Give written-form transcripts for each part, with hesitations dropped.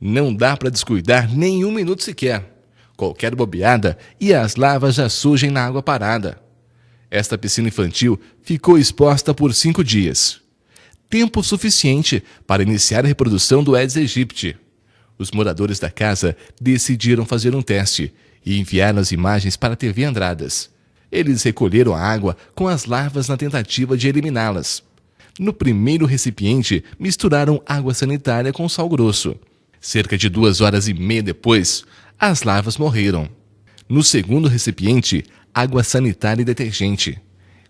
Não dá para descuidar nem um minuto sequer. Qualquer bobeada e as larvas já surgem na água parada. Esta piscina infantil ficou exposta por 5 dias. Tempo suficiente para iniciar a reprodução do Aedes aegypti. Os moradores da casa decidiram fazer um teste e enviaram as imagens para a TV Andradas. Eles recolheram a água com as larvas na tentativa de eliminá-las. No primeiro recipiente, misturaram água sanitária com sal grosso. Cerca de 2h30 depois, as larvas morreram. No segundo recipiente, água sanitária e detergente.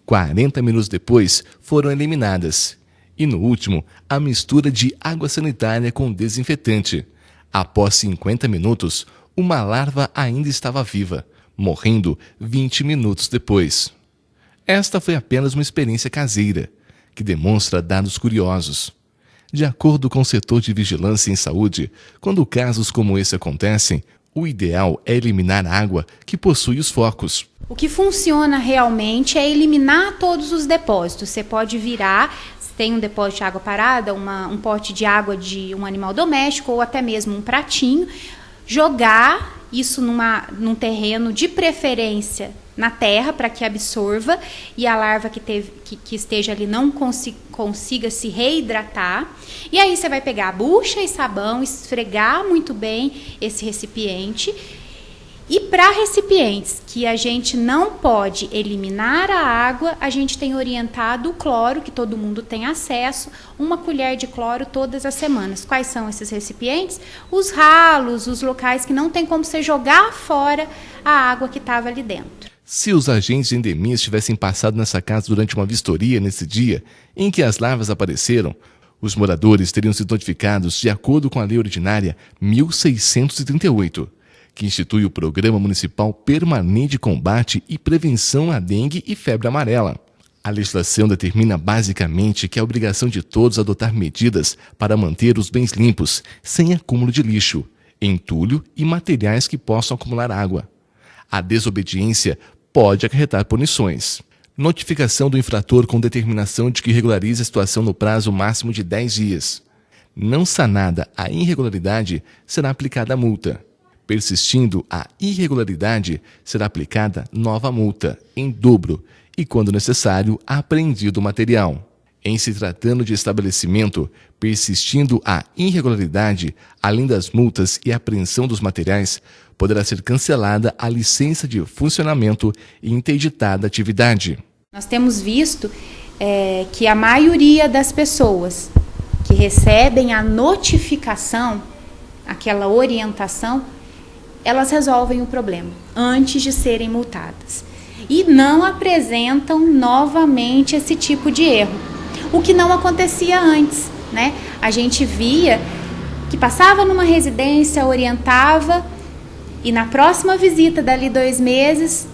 40 minutos depois, foram eliminadas. E no último, a mistura de água sanitária com desinfetante. Após 50 minutos, uma larva ainda estava viva, morrendo 20 minutos depois. Esta foi apenas uma experiência caseira, que demonstra dados curiosos. De acordo com o setor de vigilância em saúde, quando casos como esse acontecem, o ideal é eliminar a água que possui os focos. O que funciona realmente é eliminar todos os depósitos. Você pode virar, se tem um depósito de água parada, um pote de água de um animal doméstico ou até mesmo um pratinho, jogar isso num terreno de preferência na terra para que absorva e a larva que esteja ali não consiga se reidratar. E aí você vai pegar a bucha e sabão, esfregar muito bem esse recipiente. E para recipientes que a gente não pode eliminar a água, a gente tem orientado o cloro, que todo mundo tem acesso, 1 colher de cloro todas as semanas. Quais são esses recipientes? Os ralos, os locais que não tem como você jogar fora a água que estava ali dentro. Se os agentes de endemias tivessem passado nessa casa durante uma vistoria nesse dia em que as larvas apareceram, os moradores teriam sido notificados de acordo com a Lei Ordinária 1638, que institui o Programa Municipal Permanente de Combate e Prevenção à Dengue e Febre Amarela. A legislação determina basicamente que é obrigação de todos adotar medidas para manter os bens limpos, sem acúmulo de lixo, entulho e materiais que possam acumular água. A desobediência pode acarretar punições. Notificação do infrator com determinação de que regularize a situação no prazo máximo de 10 dias. Não sanada a irregularidade, será aplicada a multa. Persistindo a irregularidade, será aplicada nova multa, em dobro, e, quando necessário, apreendido o material. Em se tratando de estabelecimento, persistindo a irregularidade, além das multas e apreensão dos materiais, poderá ser cancelada a licença de funcionamento e interditada a atividade. Nós temos visto que a maioria das pessoas que recebem a notificação, aquela orientação, elas resolvem o problema antes de serem multadas e não apresentam novamente esse tipo de erro, o que não acontecia antes, né? A gente via que passava numa residência, orientava e na próxima visita, dali 2 meses,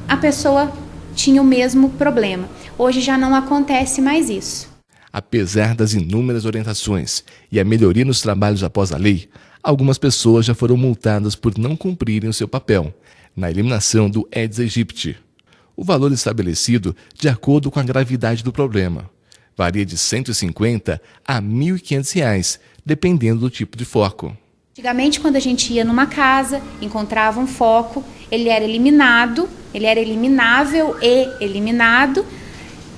a pessoa tinha o mesmo problema. Hoje já não acontece mais isso. Apesar das inúmeras orientações e a melhoria nos trabalhos após a lei, algumas pessoas já foram multadas por não cumprirem o seu papel na eliminação do Aedes aegypti. O valor estabelecido de acordo com a gravidade do problema varia de R$ 150 a R$ 1.500, dependendo do tipo de foco. Antigamente, quando a gente ia numa casa, encontrava um foco, ele era eliminado, ele era eliminável e eliminado,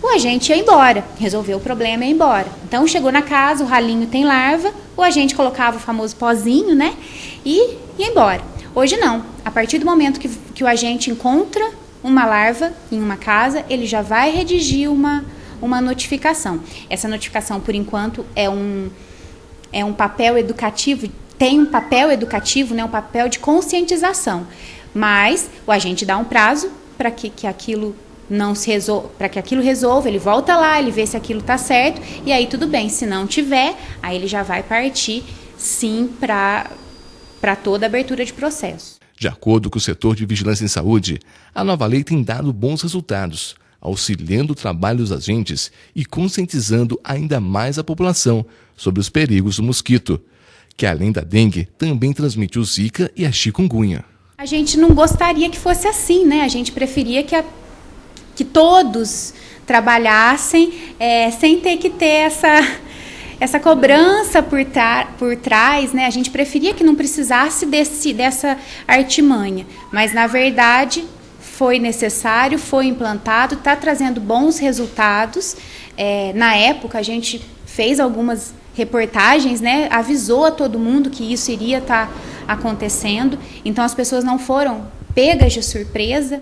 o agente ia embora, resolveu o problema e ia embora. Então, chegou na casa, o ralinho tem larva, o agente colocava o famoso pozinho, né, e ia embora. Hoje não. A partir do momento que o agente encontra uma larva em uma casa, ele já vai redigir uma notificação. Essa notificação, por enquanto, é um papel educativo, tem um papel educativo, né, um papel de conscientização. Mas o agente dá um prazo para que aquilo não se resolva, para que aquilo resolva, ele volta lá, ele vê se aquilo está certo, e aí tudo bem. Se não tiver, aí ele já vai partir, sim, para toda a abertura de processo. De acordo com o setor de vigilância em saúde, a nova lei tem dado bons resultados, auxiliando o trabalho dos agentes e conscientizando ainda mais a população sobre os perigos do mosquito, que além da dengue, também transmite o Zika e a chikungunya. A gente não gostaria que fosse assim, né? A gente preferia que todos trabalhassem sem ter que ter essa cobrança por trás, né? A gente preferia que não precisasse dessa artimanha, mas na verdade foi necessário, foi implantado, está trazendo bons resultados. Na época a gente fez algumas reportagens, né? Avisou a todo mundo que isso iria estar acontecendo, então as pessoas não foram pegas de surpresa.